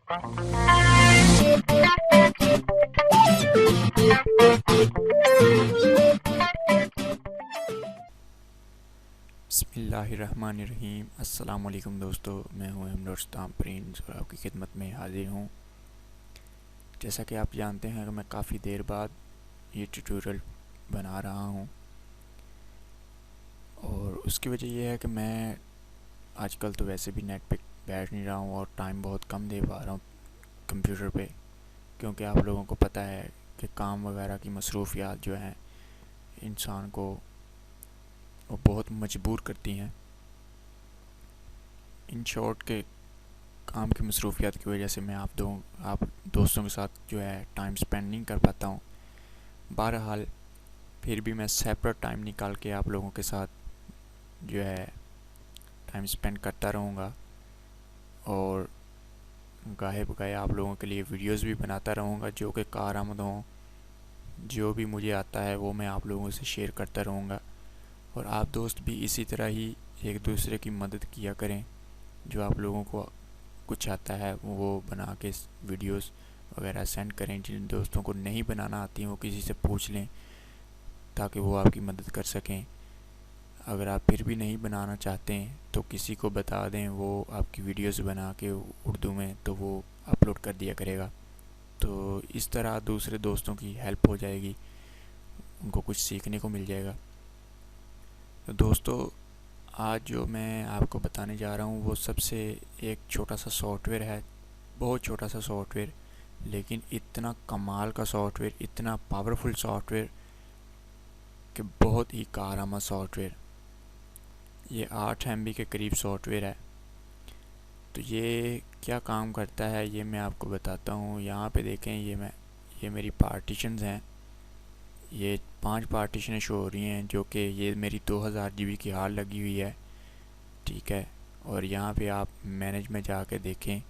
बिस्मिल्लाहिर्रहमानिर्रहीम। अस्सलाम वालेकुम दोस्तों, मैं हूं अहमद प्रिंस और आपकी खिदमत में हाजिर हूं। जैसा कि आप जानते हैं कि मैं काफ़ी देर बाद ये ट्यूटोरियल बना रहा हूं, और उसकी वजह यह है कि मैं आजकल तो वैसे भी नेट पे बैठ नहीं रहा हूं और टाइम बहुत कम दे पा रहा हूं कंप्यूटर पे, क्योंकि आप लोगों को पता है कि काम वगैरह की मसरूफियात जो हैं इंसान को वो बहुत मजबूर करती हैं। इन शॉर्ट के काम की मसरूफियात की वजह से मैं आप दोस्तों के साथ जो है टाइम स्पेंड नहीं कर पाता हूँ। बहरहाल फिर भी मैं सेपरेट टाइम निकाल के आप लोगों के साथ जो है टाइम स्पेंड करता रहूँगा, और गाहे बगाहे आप लोगों के लिए वीडियोस भी बनाता रहूँगा जो कि कारआमद हों। जो भी मुझे आता है वो मैं आप लोगों से शेयर करता रहूँगा, और आप दोस्त भी इसी तरह ही एक दूसरे की मदद किया करें। जो आप लोगों को कुछ आता है वो बना के वीडियोस वगैरह सेंड करें। जिन दोस्तों को नहीं बनाना आती वो किसी से पूछ लें ताकि वो आपकी मदद कर सकें। अगर आप फिर भी नहीं बनाना चाहते हैं तो किसी को बता दें, वो आपकी वीडियोस बना के उर्दू में तो वो अपलोड कर दिया करेगा। तो इस तरह दूसरे दोस्तों की हेल्प हो जाएगी, उनको कुछ सीखने को मिल जाएगा। तो दोस्तों, आज जो मैं आपको बताने जा रहा हूँ वो सबसे एक छोटा सा सॉफ्टवेयर है, बहुत छोटा सा सॉफ्टवेयर, लेकिन इतना कमाल का सॉफ्टवेयर, इतना पावरफुल सॉफ्टवेयर कि बहुत ही कारआमद सॉफ्टवेयर। ये 8 MB के करीब सॉफ्टवेयर है। तो ये क्या काम करता है ये मैं आपको बताता हूँ। यहाँ पे देखें, ये मेरी पार्टीशंस हैं। ये 5 पार्टीशन शो हो रही हैं, जो कि ये मेरी 2000 GB की हार्ड लगी हुई है, ठीक है। और यहाँ पे आप मैनेज में जाके देखें,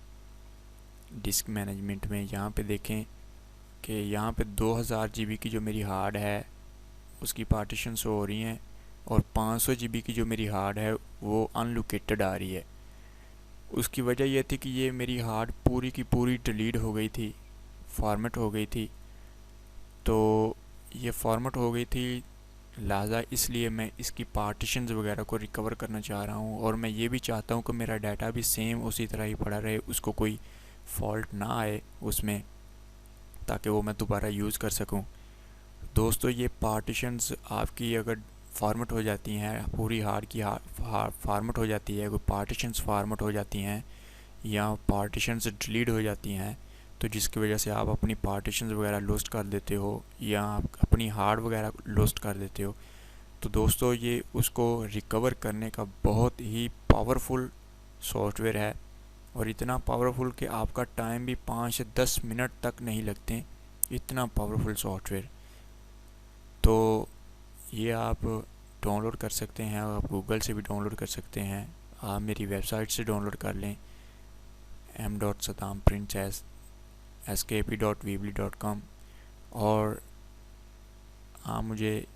डिस्क मैनेजमेंट में यहाँ पे देखें कि यहाँ पे 2000 GB की जो मेरी हार्ड है उसकी पार्टीशन शो हो रही हैं, और 500 GB की जो मेरी हार्ड है वो अनलोकेटेड आ रही है। उसकी वजह यह थी कि ये मेरी हार्ड पूरी की पूरी डिलीट हो गई थी, फॉर्मेट हो गई थी। तो ये फॉर्मेट हो गई थी, लिहाजा इसलिए मैं इसकी पार्टीशंस वगैरह को रिकवर करना चाह रहा हूँ, और मैं ये भी चाहता हूँ कि मेरा डाटा भी सेम उसी तरह ही पड़ा रहे, उसको कोई फॉल्ट ना आए उसमें, ताकि वो मैं दोबारा यूज़ कर सकूँ। दोस्तों, ये पार्टीशंस आपकी अगर फॉर्मेट हो जाती हैं, पूरी हार्ड की फॉर्मेट हो जाती है, कोई पार्टीशंस फॉर्मेट हो जाती हैं या पार्टीशंस डिलीट हो जाती हैं, तो जिसकी वजह से आप अपनी पार्टीशंस वगैरह लॉस्ट कर देते हो या आप अपनी हार्ड वगैरह लॉस्ट कर देते हो, तो दोस्तों ये उसको रिकवर करने का बहुत ही पावरफुल सॉफ्टवेयर है। और इतना पावरफुल कि आपका टाइम भी 5 से 10 मिनट तक नहीं लगते, इतना पावरफुल सॉफ्टवेयर। तो ये आप डाउनलोड कर सकते हैं, आप गूगल से भी डाउनलोड कर सकते हैं, आप मेरी वेबसाइट से डाउनलोड कर लें, m.sadamprincess@skp.weebly.com। और आप मुझे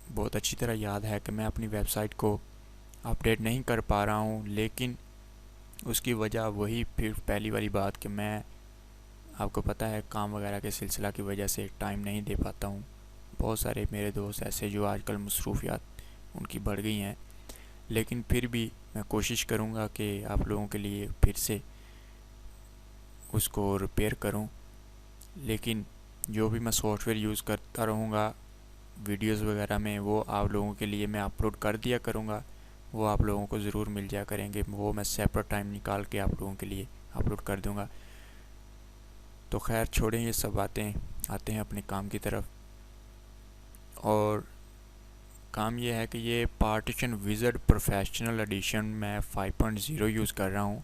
बहुत अच्छी तरह याद है कि मैं अपनी वेबसाइट को अपडेट नहीं कर पा रहा हूँ, लेकिन उसकी वजह वही फिर पहली वाली बात कि मैं, आपको पता है, काम वगैरह के सिलसिला की वजह से टाइम नहीं दे पाता हूँ। बहुत सारे मेरे दोस्त ऐसे जो आजकल मसरूफियात उनकी बढ़ गई हैं, लेकिन फिर भी मैं कोशिश करूँगा कि आप लोगों के लिए फिर से उसको रिपेयर करूँ। लेकिन जो भी मैं सॉफ्टवेयर यूज़ करता रहूँगा वीडियोस वगैरह में, वो आप लोगों के लिए मैं अपलोड कर दिया करूँगा, वो आप लोगों को ज़रूर मिल जाया करेंगे, वो मैं सेपरेट टाइम निकाल के आप लोगों के लिए अपलोड कर दूँगा। तो खैर छोड़ें ये सब बातें, आते हैं अपने काम की तरफ। और काम ये है कि ये पार्टीशन विज़ार्ड प्रोफेशनल एडिशन मैं 5.0 यूज़ कर रहा हूँ।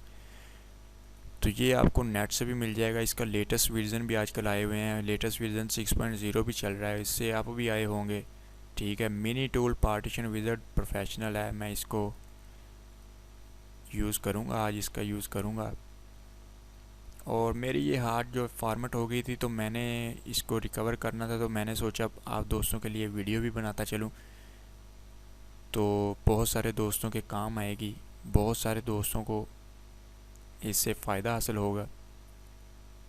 तो ये आपको नेट से भी मिल जाएगा। इसका लेटेस्ट वर्जन भी आजकल आए हुए हैं, लेटेस्ट वर्जन 6.0 भी चल रहा है, इससे आप भी आए होंगे, ठीक है। Mini tool partition wizard professional है, मैं इसको यूज़ करूँगा, आज इसका यूज़ करूँगा। और मेरी ये हार्ड जो फॉर्मेट हो गई थी, तो मैंने इसको रिकवर करना था, तो मैंने सोचा आप दोस्तों के लिए वीडियो भी बनाता चलूँ, तो बहुत सारे दोस्तों के काम आएगी, बहुत सारे दोस्तों को इससे फ़ायदा हासिल होगा।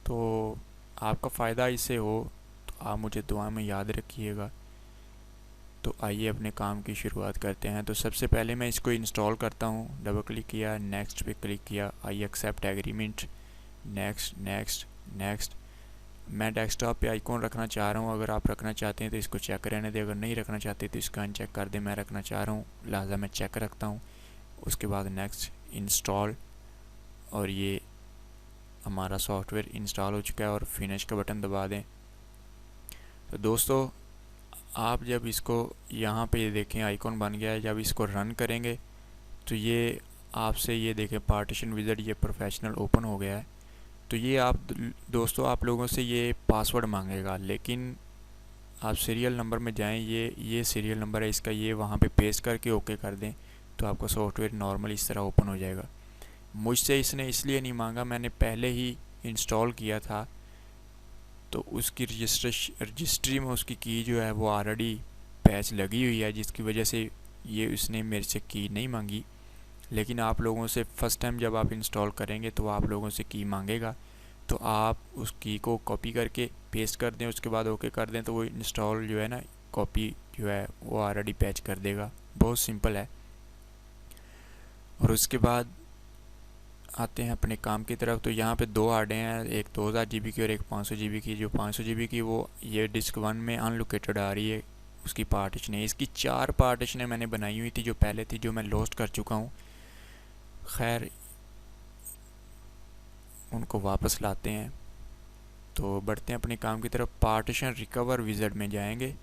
तो आपका फ़ायदा इससे हो तो आप मुझे दुआ में याद रखिएगा। तो आइए अपने काम की शुरुआत करते हैं। तो सबसे पहले मैं इसको इंस्टॉल करता हूँ। डबल क्लिक किया, नेक्स्ट पे क्लिक किया, I accept agreement, next next next. मैं डेस्कटॉप पे आइकॉन रखना चाह रहा हूँ। अगर आप रखना चाहते हैं तो इसको चेक रहने दें, अगर नहीं रखना चाहते तो इसका अनचेक कर दें। मैं रखना चाह रहा हूँ, लिहाजा मैं चेक रखता हूँ। उसके बाद नेक्स्ट, इंस्टॉल, और ये हमारा सॉफ्टवेयर इंस्टॉल हो चुका है। और फिनिश का बटन दबा दें। तो दोस्तों, आप जब इसको यहाँ पे ये देखें आइकॉन बन गया है, जब इसको रन करेंगे तो ये आपसे ये देखें पार्टीशन विज़ार्ड ये प्रोफेशनल ओपन हो गया है। तो ये आप दोस्तों आप लोगों से ये पासवर्ड मांगेगा, लेकिन आप सीरियल नंबर में जाएं, ये सीरियल नंबर है इसका, ये वहाँ पे पेस्ट करके ओके कर दें तो आपका सॉफ्टवेयर नॉर्मल इस तरह ओपन हो जाएगा। मुझसे इसने इसलिए नहीं मांगा, मैंने पहले ही इंस्टॉल किया था, तो उसकी रजिस्ट्री में उसकी की जो है वो ऑलरेडी पैच लगी हुई है, जिसकी वजह से ये उसने मेरे से की नहीं मांगी। लेकिन आप लोगों से फ़र्स्ट टाइम जब आप इंस्टॉल करेंगे तो आप लोगों से की मांगेगा, तो आप उस की को कॉपी करके पेस्ट कर दें, उसके बाद ओके कर दें, तो वो इंस्टॉल जो है ना, कॉपी जो है वो ऑलरेडी पैच कर देगा। बहुत सिंपल है। और उसके बाद आते हैं अपने काम की तरफ। तो यहाँ पे दो हार्डें हैं, एक 2000 GB की और एक 500 GB की। जो 500 GB की वो ये डिस्क 1 में अनलोकेटेड आ रही है, उसकी पार्टीशन है। इसकी 4 पार्टीशनें मैंने बनाई हुई थी जो पहले थी, जो मैं लॉस्ट कर चुका हूँ। खैर, उनको वापस लाते हैं। तो बढ़ते हैं अपने काम की तरफ। पार्टीशन रिकवर विज़ार्ड में जाएंगे,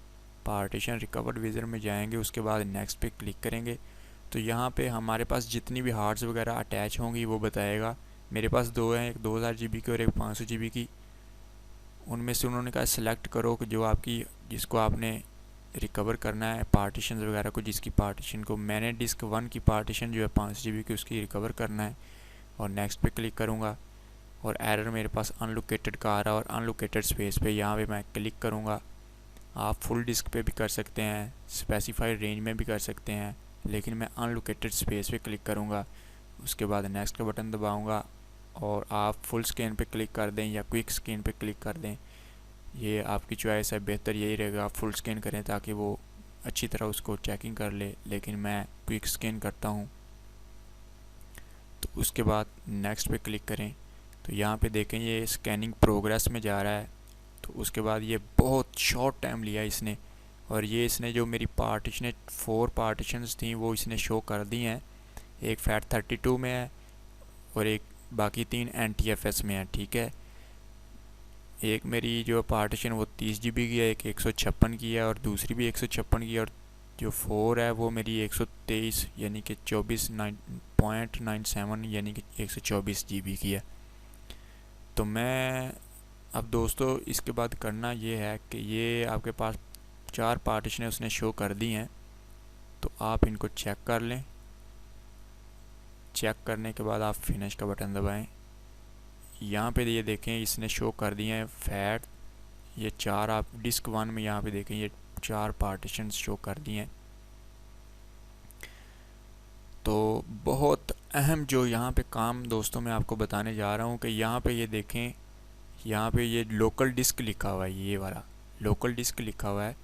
पार्टीशन रिकवर विज़ार्ड में जाएंगे, उसके बाद नेक्स्ट पे क्लिक करेंगे। तो यहाँ पे हमारे पास जितनी भी हार्ड्स वगैरह अटैच होंगी वो बताएगा। मेरे पास दो हैं, एक 2000 GB की और एक 500 GB की। उनमें से उन्होंने कहा सेलेक्ट करो कि जो आपकी, जिसको आपने रिकवर करना है पार्टीशन वगैरह को, जिसकी पार्टीशन को मैंने डिस्क 1 की पार्टीशन जो है 500 GB की उसकी रिकवर करना है। और नेक्स्ट पे क्लिक करूँगा और एरर मेरे पास अनलोकेटेड का आ रहा है, और अनलोकेटेड स्पेस पे यहाँ पे मैं क्लिक करूँगा। आप फुल डिस्क पे भी कर सकते हैं, स्पेसिफाइड रेंज में भी कर सकते हैं, लेकिन मैं अनलोकेटेड स्पेस पे क्लिक करूँगा। उसके बाद नेक्स्ट का बटन दबाऊँगा और आप फुल स्कैन पे क्लिक कर दें या क्विक स्कैन पे क्लिक कर दें, ये आपकी चॉइस है। बेहतर यही रहेगा आप फुल स्कैन करें ताकि वो अच्छी तरह उसको चेकिंग कर ले, लेकिन मैं क्विक स्कैन करता हूँ। तो उसके बाद नेक्स्ट पे क्लिक करें। तो यहाँ पे देखें ये स्कैनिंग प्रोग्रेस में जा रहा है। तो उसके बाद ये बहुत शॉर्ट टाइम लिया इसने, और ये इसने जो मेरी पार्टीशन 4 पार्टीशंस थी वो इसने शो कर दी हैं। एक FAT32 में है और एक बाकी 3 NTFS में है, ठीक है। एक मेरी जो पार्टीशन वो 30 GB की है, एक 156 की है और दूसरी भी 156 की है, और जो 4 है वो मेरी 123 यानी कि 24.97 यानी कि 124 GB की है। तो मैं अब दोस्तों इसके बाद करना ये है कि ये आपके पास 4 पार्टीशनें उसने शो कर दी हैं, तो आप इनको चेक कर लें। चेक करने के बाद आप फिनिश का बटन दबाएं। यहाँ पे ये देखें इसने शो कर दिए हैं फैट, ये 4 आप डिस्क 1 में यहाँ पे देखें ये 4 पार्टीशन शो कर दिए हैं। तो बहुत अहम जो यहाँ पे काम दोस्तों मैं आपको बताने जा रहा हूँ कि यहाँ पे ये देखें, यहाँ पे ये लोकल डिस्क लिखा हुआ है, ये वाला लोकल डिस्क लिखा हुआ है।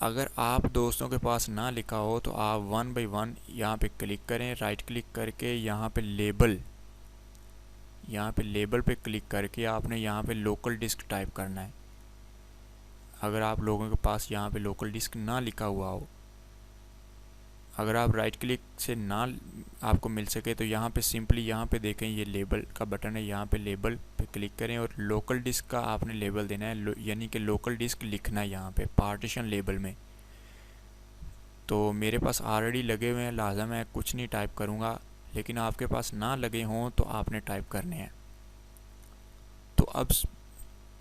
अगर आप दोस्तों के पास ना लिखा हो तो आप 1 बाई 1 यहाँ पे क्लिक करें, राइट क्लिक करके यहाँ पे लेबल, यहाँ पे लेबल पे क्लिक करके आपने यहाँ पे लोकल डिस्क टाइप करना है। अगर आप लोगों के पास यहाँ पे लोकल डिस्क ना लिखा हुआ हो, अगर आप राइट क्लिक से ना आपको मिल सके तो यहाँ पे सिंपली यहाँ पे देखें ये लेबल का बटन है, यहाँ पे लेबल पे क्लिक करें और लोकल डिस्क का आपने लेबल देना है, यानी कि लोकल डिस्क लिखना है यहाँ पे पार्टीशन लेबल में। तो मेरे पास ऑलरेडी लगे हुए हैं, लिहाजा मैं कुछ नहीं टाइप करूँगा, लेकिन आपके पास ना लगे हों तो आपने टाइप करने हैं। तो अब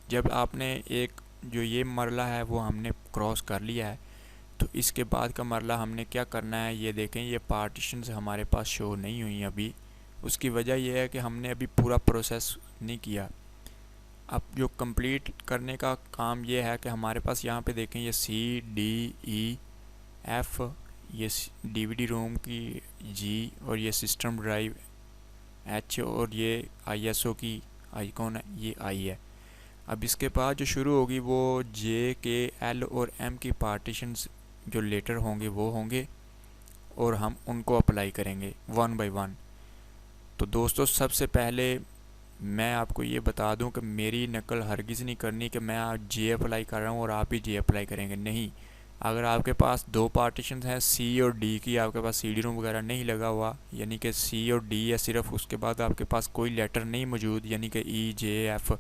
जब आपने एक जो ये मरला है वो हमने क्रॉस कर लिया है, तो इसके बाद का मरला हमने क्या करना है, ये देखें ये पार्टीशंस हमारे पास शो नहीं हुई अभी। उसकी वजह यह है कि हमने अभी पूरा प्रोसेस नहीं किया। अब जो कंप्लीट करने का काम ये है कि हमारे पास यहाँ पे देखें ये CDEF, ये DVD रोम की G, और ये सिस्टम ड्राइव H, और ये ISO की आइकॉन है, ये आई है। अब इसके बाद जो शुरू होगी वो जे के एल और एम की पार्टीशंस जो लेटर होंगे वो होंगे, और हम उनको अप्लाई करेंगे वन बाय वन। तो दोस्तों सबसे पहले मैं आपको ये बता दूं कि मेरी नकल हरगिज़ नहीं करनी कि मैं आज जे अप्लाई कर रहा हूँ और आप भी जे अप्लाई करेंगे, नहीं। अगर आपके पास दो पार्टीशन हैं सी और डी की, आपके पास सी डी रूम वगैरह नहीं लगा हुआ, यानी कि सी और डी है सिर्फ, उसके बाद आपके पास कोई लेटर नहीं मौजूद, यानी कि ई जे एफ़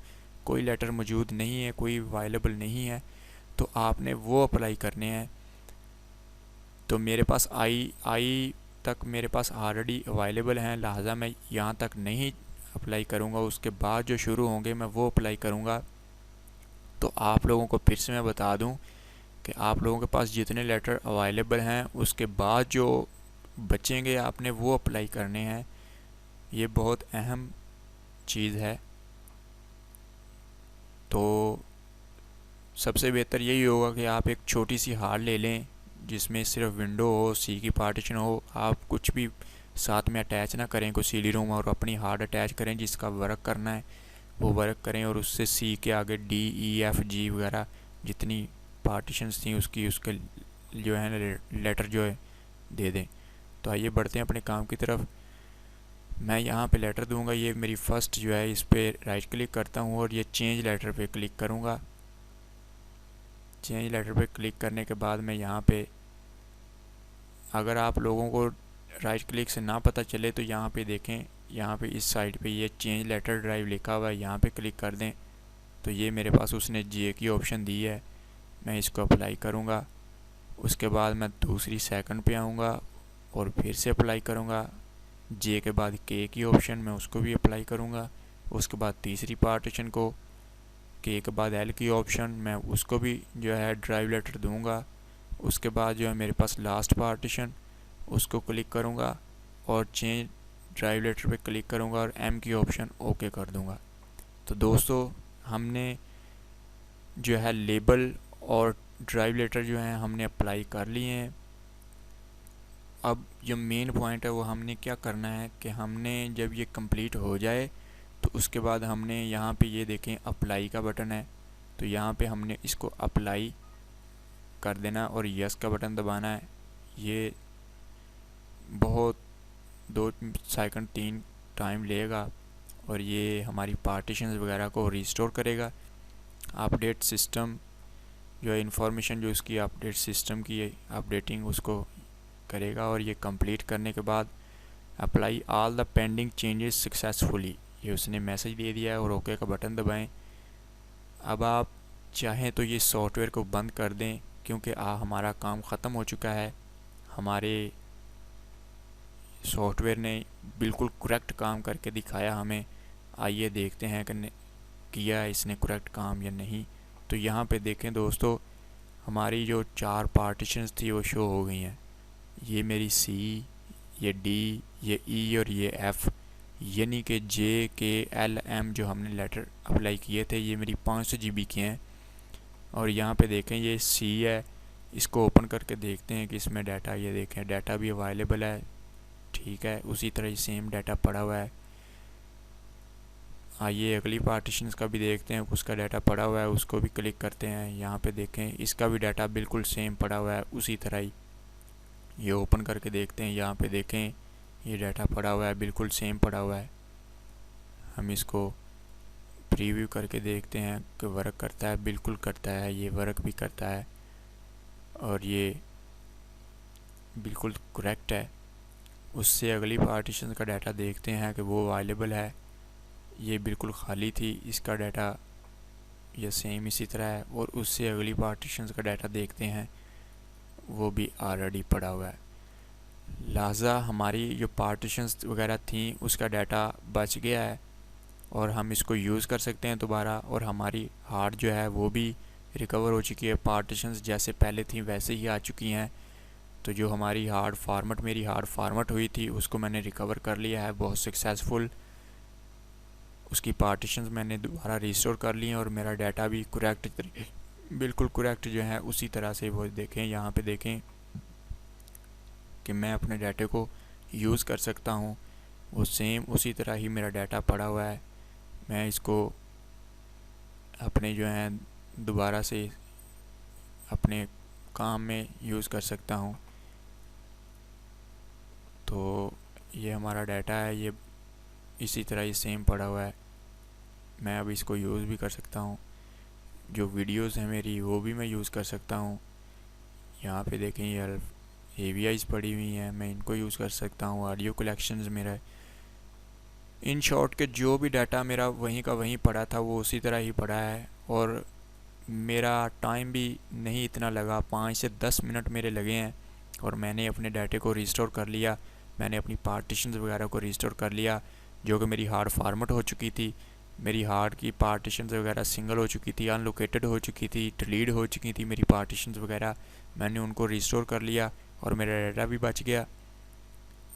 कोई लेटर मौजूद नहीं है, कोई अवेलेबल नहीं है, तो आपने वो अप्लाई करने हैं। तो मेरे पास आई तक मेरे पास ऑलरेडी अवेलेबल हैं, लिहाजा मैं यहाँ तक नहीं अप्लाई करूँगा। उसके बाद जो शुरू होंगे मैं वो अप्लाई करूँगा। तो आप लोगों को फिर से मैं बता दूँ कि आप लोगों के पास जितने लेटर अवेलेबल हैं उसके बाद जो बचेंगे आपने वो अप्लाई करने हैं। ये बहुत अहम चीज़ है। तो सबसे बेहतर यही होगा कि आप एक छोटी सी हार्ड ले लें जिसमें सिर्फ विंडो हो, सी की पार्टीशन हो। आप कुछ भी साथ में अटैच ना करें, कोई सी डी रोम, और अपनी हार्ड अटैच करें जिसका वर्क करना है वो वर्क करें, और उससे सी के आगे डी ई एफ़ जी वगैरह जितनी पार्टीशंस थी उसके जो है ना लेटर जो है दे दें। तो आइए बढ़ते हैं अपने काम की तरफ। मैं यहाँ पे लेटर दूंगा, ये मेरी फ़र्स्ट जो है, इस पर राइट क्लिक करता हूँ और ये चेंज लेटर पे क्लिक करूँगा। चेंज लेटर पे क्लिक करने के बाद मैं यहाँ पे, अगर आप लोगों को राइट क्लिक से ना पता चले तो यहाँ पे देखें, यहाँ पे इस साइड पे ये चेंज लेटर ड्राइव लिखा हुआ है, यहाँ पे क्लिक कर दें तो ये मेरे पास उसने जे की ऑप्शन दी है, मैं इसको अप्लाई करूँगा। उसके बाद मैं दूसरी सेकंड पे आऊँगा और फिर से अप्लाई करूँगा। जे के बाद के की ऑप्शन, मैं उसको भी अप्लाई करूँगा। उसके बाद तीसरी पार्टीशन को, के के बाद एल की ऑप्शन, मैं उसको भी जो है ड्राइव लेटर दूँगा। उसके बाद जो है मेरे पास लास्ट पार्टीशन, उसको क्लिक करूँगा और चेंज ड्राइव लेटर पे क्लिक करूँगा और एम की ऑप्शन ओके कर दूँगा। तो दोस्तों हमने जो है लेबल और ड्राइव लेटर जो है हमने अप्लाई कर लिए हैं। अब जो मेन पॉइंट है वो हमने क्या करना है कि हमने जब ये कंप्लीट हो जाए तो उसके बाद हमने यहाँ पे ये देखें अप्लाई का बटन है, तो यहाँ पे हमने इसको अप्लाई कर देना और यस का बटन दबाना है। ये बहुत 2 सेकंड 3 टाइम लेगा और ये हमारी पार्टीशंस वगैरह को रिस्टोर करेगा। अपडेट सिस्टम जो है इंफॉर्मेशन जो इसकी अपडेट सिस्टम की अपडेटिंग उसको करेगा, और ये कंप्लीट करने के बाद apply all the pending changes successfully, ये उसने मैसेज दे दिया है और ओके का बटन दबाएं। अब आप चाहें तो ये सॉफ्टवेयर को बंद कर दें क्योंकि हमारा काम ख़त्म हो चुका है। हमारे सॉफ्टवेयर ने बिल्कुल करेक्ट काम करके दिखाया हमें। आइए देखते हैं कि किया इसने करेक्ट काम या नहीं। तो यहाँ पे देखें दोस्तों, हमारी जो 4 पार्टीशंस थी वो शो हो गई हैं। ये मेरी सी, ये डी, ये ई और ये एफ़, यानी कि जे के एल एम जो हमने लेटर अप्लाई किए थे ये मेरी 500 GB के हैं। और यहाँ पे देखें ये सी है, इसको ओपन करके देखते हैं कि इसमें डाटा, ये देखें डाटा भी अवेलेबल है, ठीक है, उसी तरह सेम डाटा पड़ा हुआ है। आइए अगली पार्टीशंस का भी देखते हैं, उसका डाटा पड़ा हुआ है, उसको भी क्लिक करते हैं। यहाँ पे देखें इसका भी डाटा बिल्कुल सेम पड़ा हुआ है उसी तरह ही। ये ओपन करके देखते हैं, यहाँ पे देखें ये डाटा पड़ा हुआ है, बिल्कुल सेम पड़ा हुआ है। हम इसको प्रीव्यू करके देखते हैं कि वर्क करता है, बिल्कुल करता है, ये वर्क भी करता है और ये बिल्कुल करेक्ट है। उससे अगली पार्टीशन का डाटा देखते हैं कि वो अवेलेबल है, ये बिल्कुल खाली थी, इसका डाटा ये सेम इसी तरह है। और उससे अगली पार्टीशंस का डाटा देखते हैं, वो भी ऑलरेडी पड़ा हुआ है। लिहाजा हमारी जो पार्टीशंस वगैरह थी उसका डाटा बच गया है और हम इसको यूज़ कर सकते हैं दोबारा। और हमारी हार्ड जो है वो भी रिकवर हो चुकी है, पार्टीशंस जैसे पहले थी वैसे ही आ चुकी हैं। तो जो हमारी हार्ड फॉर्मेट, मेरी हार्ड फॉर्मेट हुई थी उसको मैंने रिकवर कर लिया है बहुत सक्सेसफुल। उसकी पार्टीशंस मैंने दोबारा रिस्टोर कर ली हैं और मेरा डाटा भी करेक्ट, बिल्कुल करेक्ट जो है उसी तरह से वो देखें, यहाँ पे देखें कि मैं अपने डाटे को यूज़ कर सकता हूँ। वो सेम उसी तरह ही मेरा डाटा पड़ा हुआ है, मैं इसको अपने जो है दोबारा से अपने काम में यूज़ कर सकता हूँ। तो ये हमारा डाटा है, ये इसी तरह ये सेम पड़ा हुआ है। मैं अब इसको यूज़ भी कर सकता हूँ। जो वीडियोस हैं मेरी वो भी मैं यूज़ कर सकता हूँ। यहाँ पे देखें ये AVIs पड़ी हुई हैं, मैं इनको यूज़ कर सकता हूँ। ऑडियो कलेक्शंस मेरा है। इन शॉर्ट के जो भी डाटा मेरा वहीं का वहीं पड़ा था वो उसी तरह ही पड़ा है। और मेरा टाइम भी नहीं इतना लगा, 5 से 10 मिनट मेरे लगे हैं और मैंने अपने डाटे को रिस्टोर कर लिया। मैंने अपनी पार्टीशंस वगैरह को रिस्टोर कर लिया, जो कि मेरी हार्ड फॉर्मेट हो चुकी थी। मेरी हार्ड की पार्टीशंस वगैरह सिंगल हो चुकी थी, अनलोकेटेड हो चुकी थी, डिलीट हो चुकी थी मेरी पार्टीशंस वगैरह। मैंने उनको रिस्टोर कर लिया और मेरा डाटा भी बच गया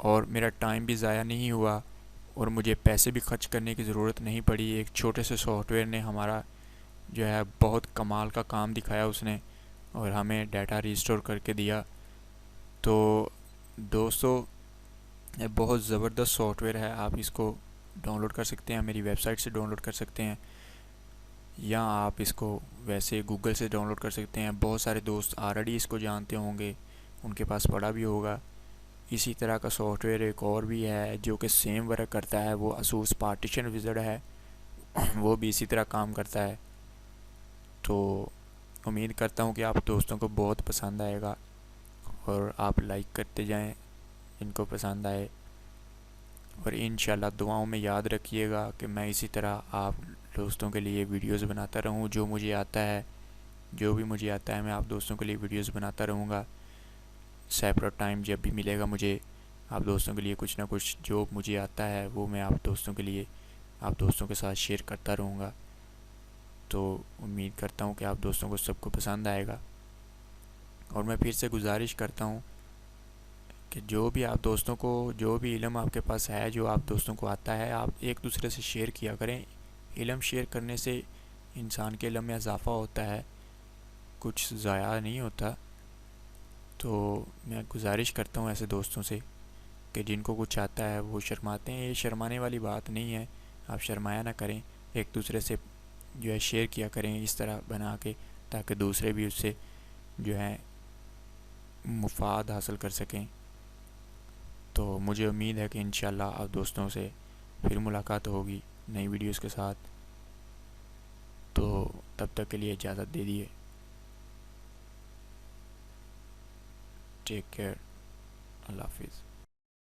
और मेरा टाइम भी ज़ाया नहीं हुआ और मुझे पैसे भी खर्च करने की ज़रूरत नहीं पड़ी। एक छोटे से सॉफ्टवेयर ने हमारा जो है बहुत कमाल का काम दिखाया उसने और हमें डाटा रिस्टोर करके दिया। तो दोस्तों ये बहुत ज़बरदस्त सॉफ्टवेयर है, आप इसको डाउनलोड कर सकते हैं, मेरी वेबसाइट से डाउनलोड कर सकते हैं या आप इसको वैसे गूगल से डाउनलोड कर सकते हैं। बहुत सारे दोस्त ऑलरेडी इसको जानते होंगे, उनके पास पड़ा भी होगा। इसी तरह का सॉफ्टवेयर एक और भी है जो कि सेम वर्क करता है, वो ASUS पार्टीशन विज़ार्ड है। वो भी इसी तरह काम करता है। तो उम्मीद करता हूँ कि आप दोस्तों को बहुत पसंद आएगा और आप लाइक करते जाएं इनको पसंद आए। और इंशाल्लाह दुआओं में याद रखिएगा कि मैं इसी तरह आप दोस्तों के लिए वीडियोस बनाता रहूँ। जो मुझे आता है, जो भी मुझे आता है, मैं आप दोस्तों के लिए वीडियोस बनाता रहूँगा। सेपरेट टाइम जब भी मिलेगा मुझे, आप दोस्तों के लिए कुछ ना कुछ जो मुझे आता है वो मैं आप दोस्तों के लिए, आप दोस्तों के साथ शेयर करता रहूँगा। तो उम्मीद करता हूँ कि आप दोस्तों को सबको पसंद आएगा। और मैं फिर से गुजारिश करता हूँ कि जो भी आप दोस्तों को, जो भी इल्म आपके पास है, जो आप दोस्तों को आता है, आप एक दूसरे से शेयर किया करें। इल्म शेयर करने से इंसान के इल्म में इजाफ़ा होता है, कुछ ज़ाया नहीं होता। तो मैं गुजारिश करता हूँ ऐसे दोस्तों से कि जिनको कुछ आता है वो शर्माते हैं, ये शर्माने वाली बात नहीं है, आप शर्माया ना करें। एक दूसरे से जो है शेयर किया करें इस तरह बना के, ताकि दूसरे भी उससे जो है मुफाद हासिल कर सकें। तो मुझे उम्मीद है कि इंशाल्लाह आप दोस्तों से फिर मुलाकात होगी नई वीडियोस के साथ। तो तब तक के लिए इजाज़त दे दिए। टेक केयर, अल्लाह हाफिज़।